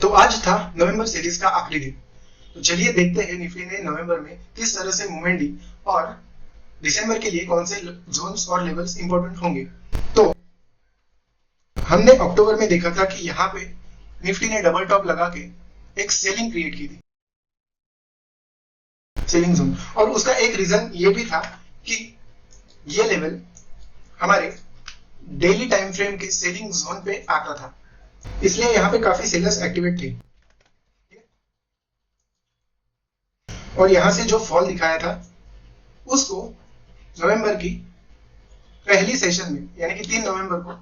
तो आज था नवंबर सीरीज का आखिरी दिन। तो चलिए देखते हैं निफ्टी ने नवंबर में किस तरह से मूवमेंट दी और दिसंबर के लिए कौन से जोन्स और लेवल्स इंपॉर्टेंट होंगे। तो हमने अक्टूबर में देखा था कि यहाँ पे निफ्टी ने डबल टॉप लगा के एक सेलिंग क्रिएट की थी, सेलिंग जोन, और उसका एक रीजन ये भी था कि ये लेवल हमारे डेली टाइम फ्रेम के सेलिंग जोन पे आता था, इसलिए यहाँ पे काफी सेलर्स एक्टिवेट थे। और यहां से जो फॉल दिखाया था उसको नवंबर की पहली सेशन में यानी कि 3 नवंबर को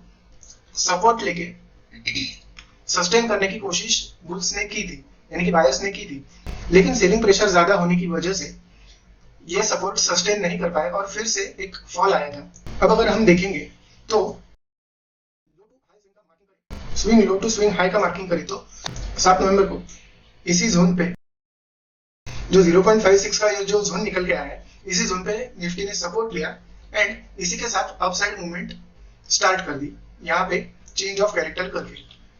सपोर्ट लेके सस्टेन करने की कोशिश बुल्स ने की थी, यानी कि बायर्स ने की थी, लेकिन सेलिंग प्रेशर ज्यादा होने की वजह से ये सपोर्ट सस्टेन नहीं कर पाए और फिर से एक फॉल आया था। अब अगर हम देखेंगे तो swing low to swing high का मार्किंग करें तो 7 नवंबर को इसी जोन पे जो 0.56 का जो जोन निकल के आया है, इसी जोन पे निफ्टी ने सपोर्ट लिया एंड इसी के साथ अपसाइड मूवमेंट स्टार्ट कर दी, यहाँ पे चेंज ऑफ कैरेक्टर करके,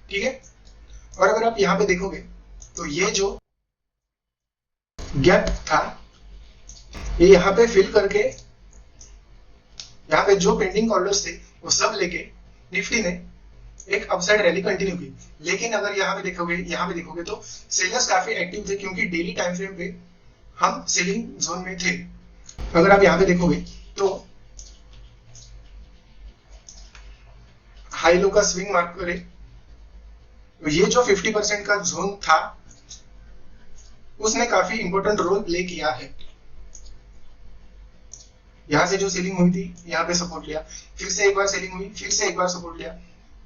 ठीक है। और अगर आप यहाँ पे देखोगे तो ये जो गैप था ये यहाँ पे फिल करके यहाँ पे जो पेंडिंग ऑर्डर्स थे वो सब लेके निफ्टी ने एक अपसाइड रैली कंटिन्यू की। लेकिन अगर यहाँ पे देखोगे तो सेलर्स काफी एक्टिव थे क्योंकि डेली टाइम फ्रेम पे हम सेलिंग जोन में थे। अगर आप यहाँ पे देखोगे तो हाई लो का स्विंग मार्क करें, ये जो 50% का जोन था उसने काफी इंपॉर्टेंट रोल प्ले किया है। यहां से जो सेलिंग हुई थी यहाँ पे सपोर्ट लिया, फिर से एक बार सेलिंग हुई, फिर से एक बार सपोर्ट लिया,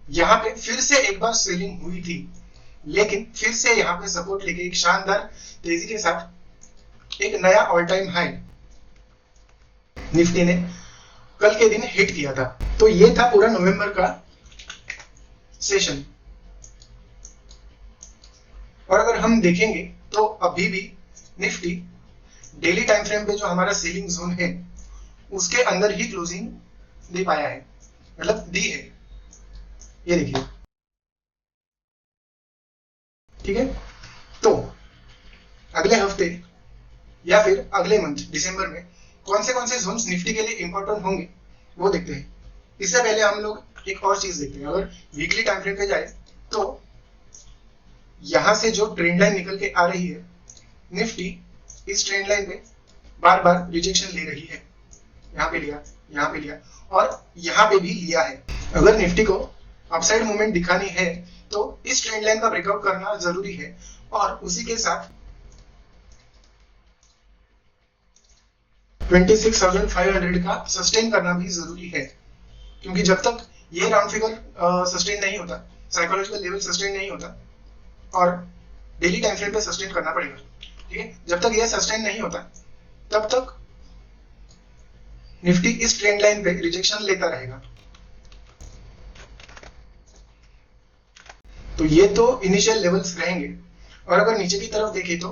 यहाँ पे फिर से एक बार सेलिंग हुई थी, लेकिन फिर से यहाँ पे सपोर्ट लेके एक शानदार तेजी के साथ एक नया ऑल टाइम हाई निफ्टी ने कल के दिन हिट किया था। तो ये था पूरा नवंबर का सेशन। और अगर हम देखेंगे तो अभी भी निफ्टी डेली टाइम फ्रेम पे जो हमारा सेलिंग जोन है उसके अंदर ही क्लोजिंग दे पाया है, मतलब दी है, ये देखिए, ठीक है। तो अगले हफ्ते या फिर अगले मंथ दिसंबर में कौन से जोन्स निफ्टी के लिए इंपॉर्टेंट होंगे वो देखते हैं। इससे पहले हम लोग एक और चीज देखते हैं। अगर वीकली टाइम फ्रेम पे जाए तो यहां से जो ट्रेंड लाइन निकल के आ रही है, निफ्टी इस ट्रेंड लाइन पे बार बार रिजेक्शन ले रही है, यहाँ पे लिया, यहाँ पे लिया और यहाँ पे भी लिया है। अगर निफ्टी को अपसाइड मूवमेंट दिखानी है तो इस ट्रेंड लाइन का ब्रेकआउट करना जरूरी है और उसी के साथ 26,500 का सस्टेन करना भी जरूरी है, क्योंकि जब तक ये राउंड फिगर सस्टेन नहीं होता, साइकोलॉजिकल लेवल सस्टेन नहीं होता और डेली टाइम फ्रेम पे सस्टेन करना पड़ेगा, ठीक है। जब तक ये सस्टेन नहीं होता तब तक निफ्टी इस ट्रेंड लाइन पे रिजेक्शन लेता रहेगा। तो ये तो इनिशियल लेवल्स रहेंगे। और अगर नीचे की तरफ देखें तो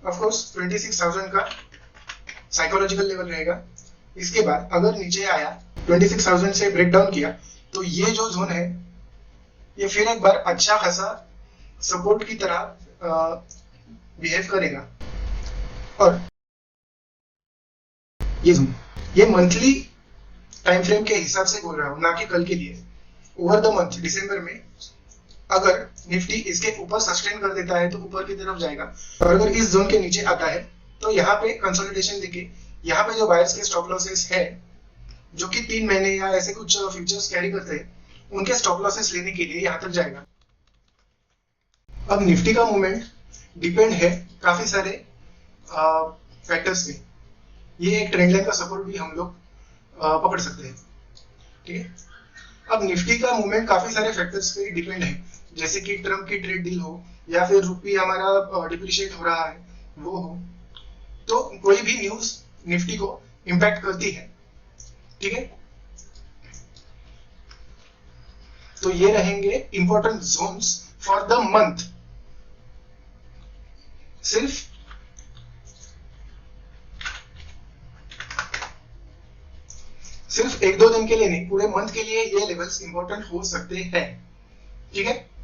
ऑफ कोर्स 26,000 का साइकोलॉजिकल लेवल रहेगा। इसके बाद अगर नीचे आया 26,000 से ब्रेक डाउन किया तो ये जो जोन है ये फिर एक बार अच्छा खासा सपोर्ट की तरह बिहेव करेगा। और ये जोन, ये मंथली टाइम फ्रेम के हिसाब से बोल रहा हूं, ना कि कल के लिए। ओवर द मंथ दिसंबर में अगर निफ्टी इसके ऊपर सस्टेन कर देता है तो ऊपर की तरफ जाएगा, और अगर इस जोन के नीचे आता है तो यहाँ पे कंसोलिडेशन देके यहाँ पे जो बायर्स के स्टॉप लॉसेस है जो कि 3 महीने या ऐसे कुछ फ्यूचर्स कैरी करते हैं, उनके स्टॉप लॉसेस लेने के लिए यहाँ तक जाएगा। अब निफ्टी का मूवमेंट डिपेंड है काफी सारे फैक्टर्स पे। ये एक ट्रेंड लाइन का सपोर्ट भी हम लोग पकड़ सकते हैं, ठीक है। अब निफ्टी का मूवमेंट काफी सारे फैक्टर्स पे डिपेंड है, जैसे कि ट्रम्प की ट्रेड डील हो या फिर रुपी हमारा डिप्रिशिएट हो रहा है वो हो, तो कोई भी न्यूज निफ्टी को इंपैक्ट करती है, ठीक है। तो ये रहेंगे important Jones for the month. सिर्फ 1-2 दिन के लिए नहीं, पूरे मंथ के लिए ये लेवल्स इंपॉर्टेंट हो सकते हैं, ठीक है।